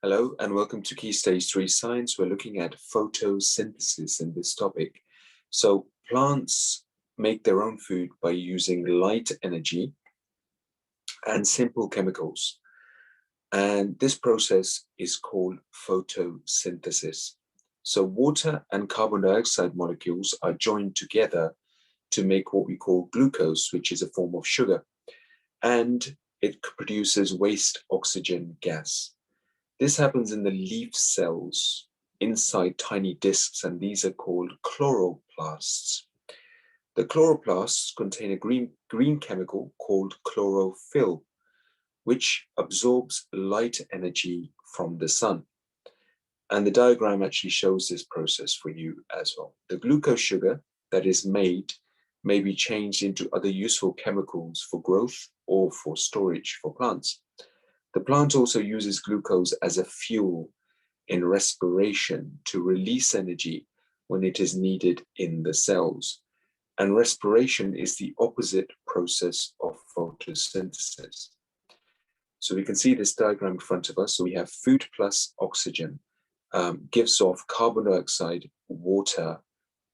Hello and welcome to Key Stage 3 Science. We're looking at photosynthesis in this topic. So plants make their own food by using light energy and simple chemicals. And this process is called photosynthesis. So water and carbon dioxide molecules are joined together to make what we call glucose, which is a form of sugar. And it produces waste oxygen gas. This happens in the leaf cells inside tiny discs, and these are called chloroplasts. The chloroplasts contain a green chemical called chlorophyll, which absorbs light energy from the sun. And the diagram actually shows this process for you as well. The glucose sugar that is made may be changed into other useful chemicals for growth or for storage for plants. The plant also uses glucose as a fuel in respiration to release energy when it is needed in the cells. And respiration is the opposite process of photosynthesis. So we can see this diagram in front of us. So we have food plus oxygen gives off carbon dioxide, water,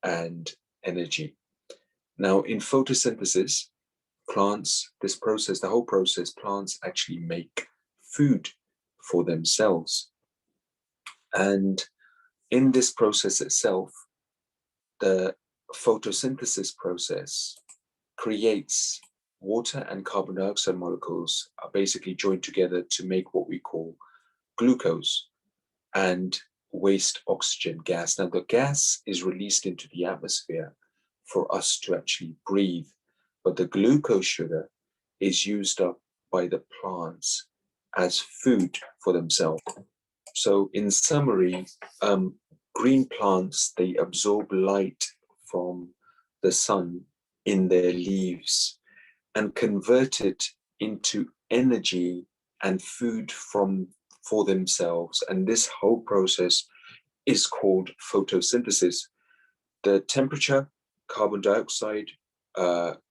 and energy. Now in photosynthesis, plants, the whole process, plants actually make food for themselves. And in this process itself, the photosynthesis process creates water and carbon dioxide molecules are basically joined together to make what we call glucose and waste oxygen gas. Now the gas is released into the atmosphere for us to actually breathe, but the glucose sugar is used up by the plants as food for themselves. So in summary, green plants, they absorb light from the sun in their leaves and convert it into energy and food for themselves. And this whole process is called photosynthesis. The temperature, carbon dioxide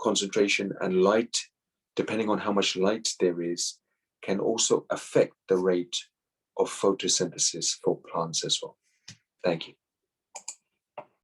concentration, and light, depending on how much light there is, can also affect the rate of photosynthesis for plants as well. Thank you.